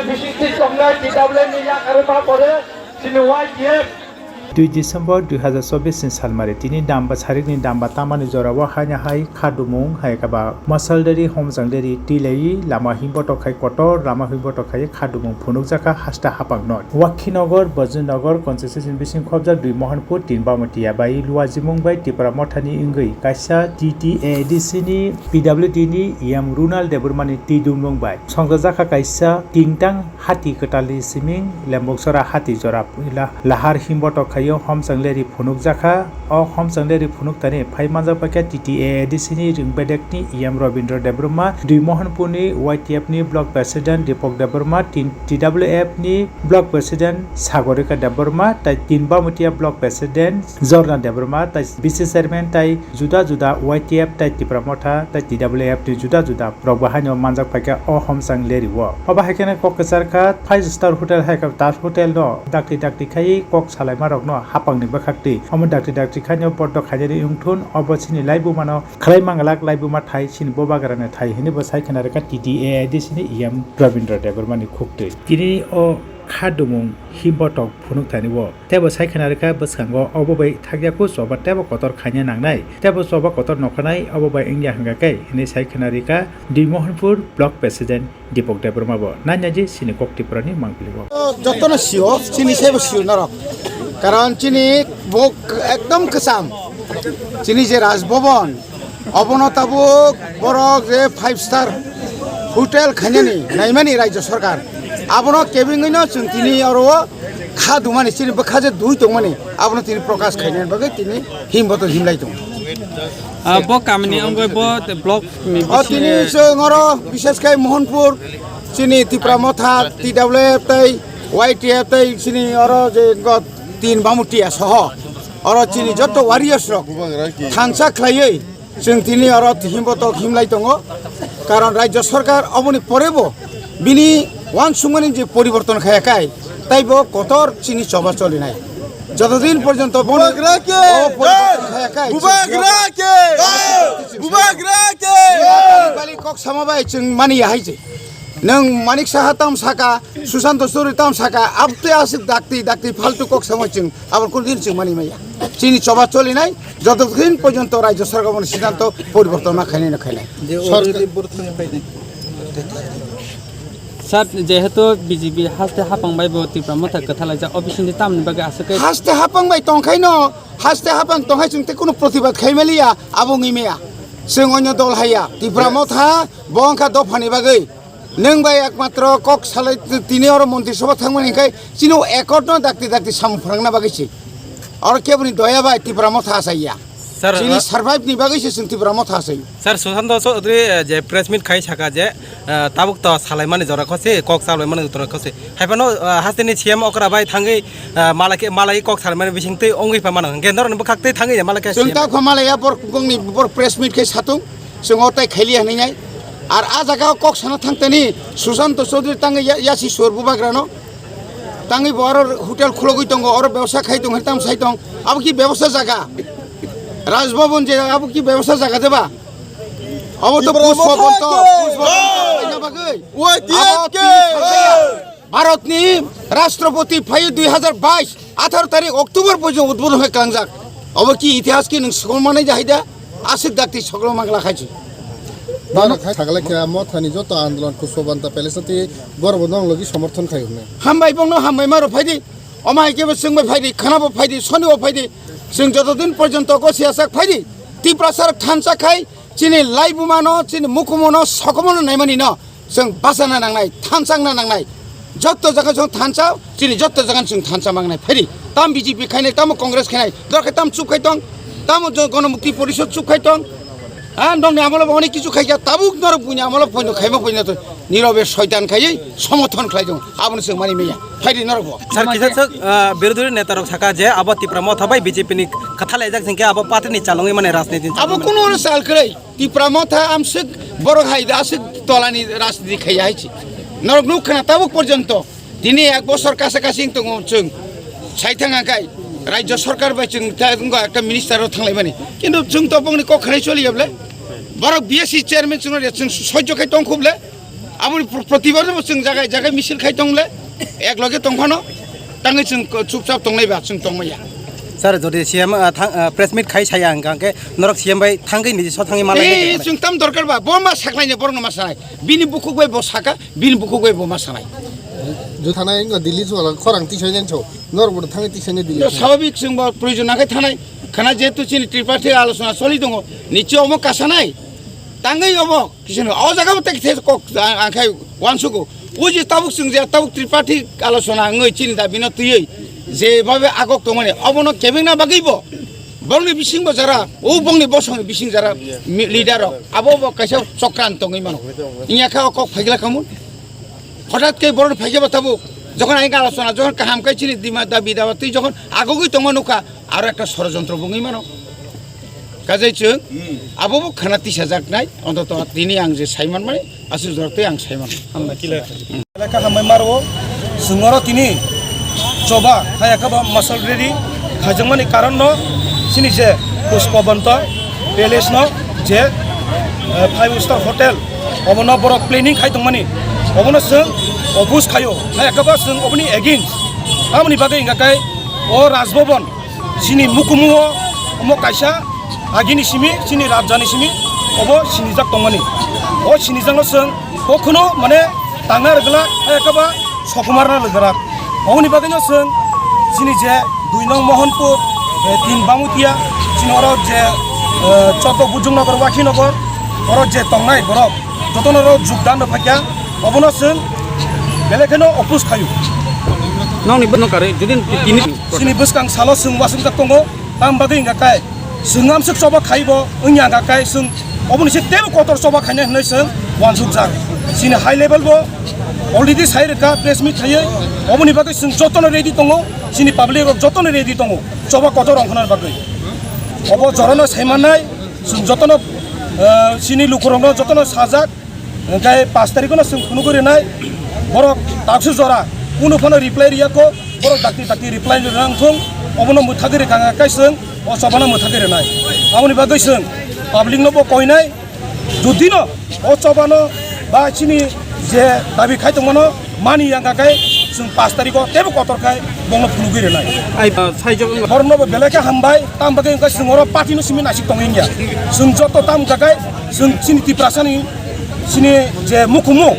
বিশিষ্ট সংজ্ঞা TWA ni yakarma pore sini YTF 2 Desember 2024 सालमारे तिनी दाम्बा सारिकनि दाम्बा तामानि जराव हाइना हाइ खादुमुं हाइकाबा मसलदारि हमजांदारि तिलायि लामा हिमबटखाय कटर लामा हिमबटखाय खादुमुं फुनुकजाका हास्ता हापां नट वाखिनगर बजुनगर कनसेसन बिसिं खबजा 2 महनपुर 3 बामटिया बाइ लुवाजिमुं बाइ तिपरा मथानि इंगै काइसा TTADC नि PWD नि याम रुनाल देबुरमानि तिदुमुं बाइ संगजाका काइसा टिंटां हाति कटालि सिमिं लेम्बक्सरा हाति जरा लाहार हिमबटखाय हमसांगलेरि फुनुकजाखा अ हमसांगलेरि फुनुकतानि फाइमानजापाके TTADC नि रिंबेडेकनि याम रविन्द्र देबरुमा 2 महनपुरनि YTF नि ब्लक प्रेसिडेन्ट दीपक देबरुमा TWF नि ब्लक प्रेसिडेन्ट सागरिका देबरुमा ताइ 3 बामुटिया ब्लक प्रेसिडेन्ट जर्ना देबरुमा ताइ बीसी चेयरमेन ताइ जुदा जुदा YTF ताइ तिप्रामथा ताइ TWF नि जुदा जुदा रबहानि मानजापाके अ हमसांगलेरि व अबाहाकेने ककसारका 5 स्टार होटेल हाइका ताज होटेल न दाक्ति खाइ कक सालायमा रकनो हापांनि बखाक्ति अमन दाक्ति खाइनो पड्ड खाइनि युंथुन अबसिनि लाइबुमानो खलाइमांगलाक लाइबुमा थाइ सिन बोबागाराने थाइ हिनि बसाइखनारका TTADC नि याम रविन्द्र देबरुमानि खुक्ति तिनि अ खादुमुं हिमबटक फुनुकतानि व तेबो साइखनारका बसखांगो अबबै थाग्याखु सोबा तेबो कतर खाइने नांनाय तेबो सोबा कतर नखनाय अबबै इंडिया हंगाकै हिनि साइखनारिका दिमोहनपुर ब्लक प्रेसिडेन्ट दीपक देबरुमाबो नान्याजि सिनि कक्तिपुरनि मांगलिबो যতন সিও চিনি সেব সিও নরক কারণ চিনি বুক একদম কসাম চিনি যে রাজভবন অবনতাবুক বড় যে 5 স্টার হোটেল খাইনানি নাইমানি রাজ্য সরকার আবনো কেবিংইনো जों তিনি আরো খাদুমানি চিনি বখাজে দুই দংমানি আবনো তিনি প্রকাশ খাইনানি বাগে তিনি হিমবত হিমলাই দং ब कामनि अंगय ब ब्लक তিনি जों আরো বিশেষকৈ মোহনপুর চিনি তিপ্রামথা TWF তাই YTF তাই চিনি আরো যে 3 बामुटिया सह और चिनी जत वारियर्स रक थांसा खलायै जों तिनि और हिमबतक हिमलाई दङ कारण राज्य सरकार अबनि परेबो बिनि वान सुमनि जे परिवर्तन खायाखाय ताइबो कतर चिनि चबा चलिनाय যতদিন পর্যন্ত বুবাগরাকে বালি কক সামাবাই जों मानिया हायजे नों मानिक साहा ताम साका सुशांत सोरी ताम साका आबते आसिक दाक्ति फालतू कक समय जों आबार कोन दिन जों मानि माया चिनि चबा चलिनाय যতদিন পর্যন্ত রাজ্য সরকারের সিদ্ধান্ত পরিবর্তন না খাইনাय সরকারি বর্তমানে ফাইনাय सात जेहेतु BJP हास्ते हापांबाय ब तिप्रामथा कथालायजा अफिसनि तामनि बागे आसके हास्ते हापांबाय तंखायनो हास्ते हापां तंखाय जों कोनो प्रतिबाद खाइमेलिया आबुङै मेया जों अन्य दल हाया तिप्रामथा बंखा दफानि बागै नों बाय एकमात्र कक सालाय तिनि और मन्त्रिसभा थांमोनखाय चिनो एकट दाक्ति साम फरांना बागैसि और केबनि दया बाय तिप्रामथा आसाया चिनि सरभाइव नि बागैसि जों तिप्रामथा आसाय सर सुशांत चौधरी जे प्रेस मिट खाइ साका जे ताबुक त सालाय माने जरा खसे कक सालाय माने जरा खसे हाइबानो हास्तेनि सीएम अकरा बाय थांगै मालाय कक सालाय माने बिसिंतै अंगै पा माने गेन्दर न बखाक्तै थांगै मालाय जों ता खमालाया बर गंनि बर प्रेस मिट खाइ सातुं जों अताय खाइलि हानाय আর আ জায়গা কক সানা থাকতেনি সুশান্ত চৌধুরী তাঙ্গে ইয়াসি সরবু বাগ্রানো তাঙ্গে বড় হোটেল খুলগই দङ আর ব্যবসা খাইতং হেতাম সাইতং আব কি ব্যবসা জায়গা রাজভবন যে আব কি ব্যবসা জায়গা দেবা অব তো পুষ্পবন্ত ভারতনি রাষ্ট্রপতি ফাই 2022 18 তারিখ অক্টোবর পর্যন্ত উদ্বোধন হয়ে কাংজাক অব কি ইতিহাস কি নং সকলমানে যাইদা আশিক দাক্তি সকল মাগলা খাইছি থাকলে মথানি যত আন্দোলন কুশবন্তা পেলেসতি গর্বদং লগি সমর্থন খাইনে হামবাই বংনো হামবাই মারো ফাইদি অমাই কেবে जोंबो फाइदि खानाबो फाइदि सनिबो फाइदि जों যতদিন পর্যন্ত গसियासाक फाइदि तिप्रासार थानसा खाइ चिनि लाइबुमानो चिनि मुकुमनो सकमनो नायमानि न जों बासाना नांनाय थानसांना नांनाय जत्त जागा जों थानसा चिनि जत्त जागा जों थानसा मांगनाय फाइदि ताम BJP खाइनाय ताम कांग्रेस खाइनाय दरखाय ताम चुप खाइतं ताम गणमुक्ति परिषद चुप खाइतं नंनि आमला अनेक किछु खाइया ताबुक नरक बुनि आमला पयनो खाइबा पयनो तो नीरबे शयतान खाइयै समर्थन खाइदों आबन जों मानि मैया फाइदि नरक सर किसक बिरोधी नेता रक साका जे अब तिप्रामथा बाय BJP नि कथालायजाक जोंके अब पार्टीनि चालङै माने राजनीति अब कोनो साल करै तिप्रामथा आमसक बर खाइदा आसक तलानि राजनीति खाइया हाइछि नरक नुखना ताबुक पर्यन्त दिनै एक बছর कासाकासि दङ जों साइथाङाखाय राज्य सरकार बाय जों একটা मिनिस्टारও थांलाय माने किन्तु जों तो बंनि कखनाय चलियाब्ले बरक BSC चेयरमैन जों सह्य खाइ दं खुबले আমনি প্রতিবারও जों জায়গায় জায়গায় মিছিল খাই দंले এক লগে দंफानो ताङै जों चुपचाप दंनायबा जों दंमैया স্যার যদি সিএম প্রেস মিট খাই ছায়া হাঙ্গাকে নরক সিএম বাই থাঙ্গै নিজে স থাङै मालाय ए जों ताम दरकारबा बमा साख्लायनो बरनो मा सानाय बिनि बुखु गय ब साका बिनि बुखु गय बमा सानाय जो थानाय दिल्ली जला खरां तिसायन छौ नरबो थाङै तिसायन दिल्ली स्वाभाविक जों प्रयोजन नाखै थानाय खाना जेतु चिनि त्रिपाठी आलोचना चलि दङ निश्चय अमो कासानाय ताङै अमो किसिनो अ जागाबो तक कक आखाय वानसुको उजि ताबुक जों जे ताबुक त्रिपाठी आलोचना ngै चिनि दा बिनो तुयै जेभाबे आगक दंमाने अबनो केबिना बागैबो बंनि बिसिंबो जारा ओ बंनि बसंनि बिसिं जारा लिडार आबो कायसा चक्रान्त ngै मानो इयाखा अक फाइगला खामु हठाৎ কে বড় ফাইকে বাতাবো যখন আই আলোচনা যখন কাহাম কাই চিনি দিমা দাবি দাবা তুই যখন আগগই তঙ্গ নুকা আর একটা ষড়যন্ত্র বঙ্গই মানো কাজে চং আবো খানা 30,000 নাই অন্তত তিনি আং যে সাইমান মানে আসল জরতে আং সাইমান আমরা কিলা এলাকা হামাই মারো সুঙ্গর তিনি চবা হায়াকাবা মাসল রেডি খাজমানি কারণ ন সিনি যে পুষ্পবন্ত প্যালেস ন যে 5 স্টার হোটেল অবন বড় প্লেনিং খাইতমানি অবন जों অবুজ খায়ো হায়াকাবা जों অবনি এগেইনস্ট আমনি বাগে ইংগাকাই ও রাজভবন সিনি মুকুমুও অম কাইসা আগিনি সিমি সিনি রাজধানী সিমি অব সিনিজাক তংমানি ও সিনিজাंग जों কখনো মানে টাঙ্গার গলা হায়াকাবা সকুমারনা লগরা অবনি বাগেनो जों सिनि जे 2 नং मोहनपुर 3 बामुतिया सिनि अर जे चक बुजुंगनगर वाखिनगर अर जे तंगनाय बरफ जतनर जुगदान फाक्या अबनो जों बेलेखेनो अपुस खायो नंनि बनो कारे जुदि तिनि सिनि बसकां सालो जों वासुं जातंगो ताम बागै गाकाय जोंगाम सक सबा खाइबो ओइया गाकाय जों अबनि से तेब कतर सबा खायनाय होननाय जों वानसुक जा सिनि हाई लेभेल बो अलरेडी साइरका प्रेस मिट थायो अबनि बागै जों जतन रेडि दङ सिनि पाब्लिक जतन रेडि दङ सबा कतर अंखनार बागै अब जरनो सायमानाय जों जतन सिनि लुखरंनो जतन साजाक गाय 5 तारिखनो जों खुनु गरिनाय बर ताक्सु जरा कुनु फनो रिप्लाइ रियाको बर दाक्ति रिप्लाइ रांथुं अबनो मुथागिरि गांगाकाय जों अ सबाना मुथागिरिनाय आमनि बागै जों पाब्लिकनो बो कयनाय जुदिनो अ सबानो बा सिनि जे दाबि खायतमनो मानि यांगाकाय जों 5 तारिखआव तेबो कतरखाय बंनो खुनु गरिनाय आइ साइजो हरनोबो बेलेखे हामबाय ताम बागै इंका जोंरो पार्टिनो सिमि नासिक दंगिया जों जत ताम गाकाय जों सिनि तिप्रासानि सिनि जे मुखुमु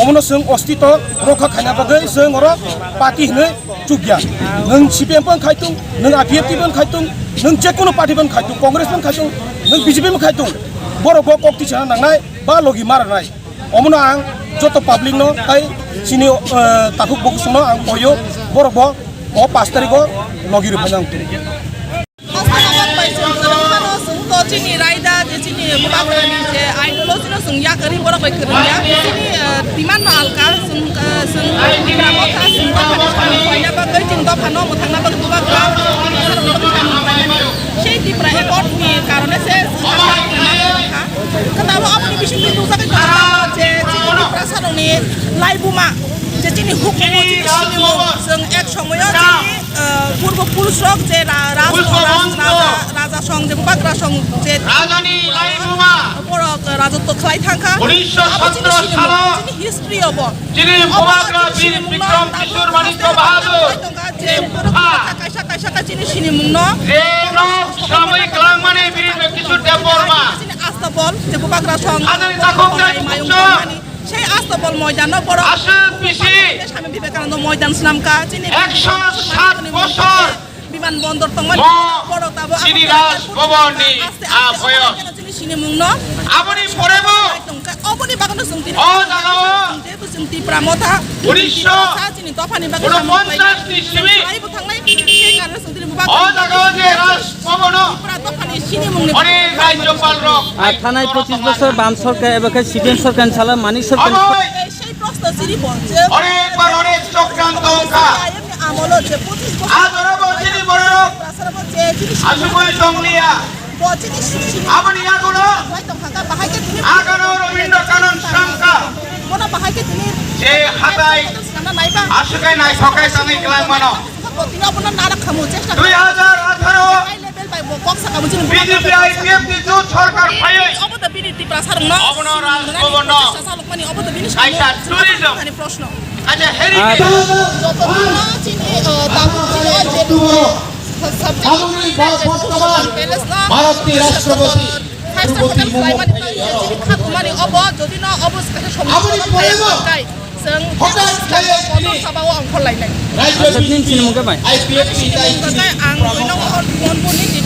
अमनो जों अस्तित्व रखा खायना बागै जों अर पार्टी हनै चुगिया नों सिपिएम पन खायतुं नों आपिएफटि पन खायतुं नों जेकुनु पार्टी पन खायतुं कांग्रेस पन खायतुं नों बीजेपि पन खायतुं बर'खौ कक्ति साना नांनाय बा लगी मारनाय अमनो आं जत पाब्लिक नो खाय सिनि ताखुक बकुसनो आं कयो बर'ब अ 5 तारिखआव लगिरि फानां Cini raida je cini mabagani je ideologi no sung ya kari bora koi kerja cini timan no alka sung dramota sung kaya bagai cinta pano mutangna bagai bubaga সেই tipra ekor ni karone se ketawa apa ni bising itu sakit je cini tipra saroni lai buma je cini hukum cini sini sung ek somoyo cini purbo pulsok je raja song je bubagra song যে রাজধানী লাইবুমা বড় রাজত্ব খাই থাকা 1917 সাল history of যিনি মোবাগ্রা বীর বিক্রম কিশোর মানিক্য বাহাদুর যে কাইসা কাইসা চিনি সিনি মুন্ন যে সাময়িক লাংমানে বীর কিশোর দেববর্মা চিনি আস্তাবল যে বুবাগ্রা সং আদানি তাকক মায়ুমানি সেই আস্তাবল ময়দান বড় আশুক পিসি স্বামী বিবেকানন্দ ময়দান নামকা চিনি 107 বছর বিমানবন্দর তংমান বড় তাবো চিনি রাজ ভবননি আভয় চিনি মুন্ন আপনি পরেব অবনি বাগান সুংতি ও জাগাও যেহেতু সুংতি প্রামথা 1900 চিনি তফানি বাগান 49 নি সিমি আইবো থাংলাই সেই কারণে সুংতি বুবা ও জাগাও যে রাজ ভবন প্রা তফানি চিনি মুংনি অনেক রাজ্যপাল রক থানায় 25 বছর বাম সরকার এবারে সিপিএম সরকার চালা মানিক সরকার সেই প্রশ্ন চিনি বলছে অনেকবার অনেক চক্রান্ত কা আমল যে 25 বছর আদরব চিনি বড় রাসরব যে চিনি আশুকই সংলিয়া বচিনি চিনি আপনি আগুনো হয়তো ফাঁকা বাহাইকে তুমি আগানো রবীন্দ্র কানন সংকা কোনা বাহাইকে তুমি যে হাতাই না নাইবা আশুকাই নাই সকাই সামনে ক্লাং মানো তিনি আপনার নারক খামু চেষ্টা 2018 তাই কক সাকা মুচিন বিজেপি আইপিএফ কিছু সরকার ফাইয়ে অবত বিনি ত্রিপুরা সারং না অবনো রাজভবন সালকমানি অবত বিনি কাইসা টুরিজম মানে প্রশ্ন আচ্ছা হেরি যতদিন না চিনি তাবু চিনি যে সাবজেক্ট ভারতীয় রাষ্ট্রপতি খাকুমানি অব যদি না অবস্থা সমস্যা जों सभायाव आं खलायनाय রাজ্য তিন মুখে পাই আইপিএফ आं बयनाव मनपुरनि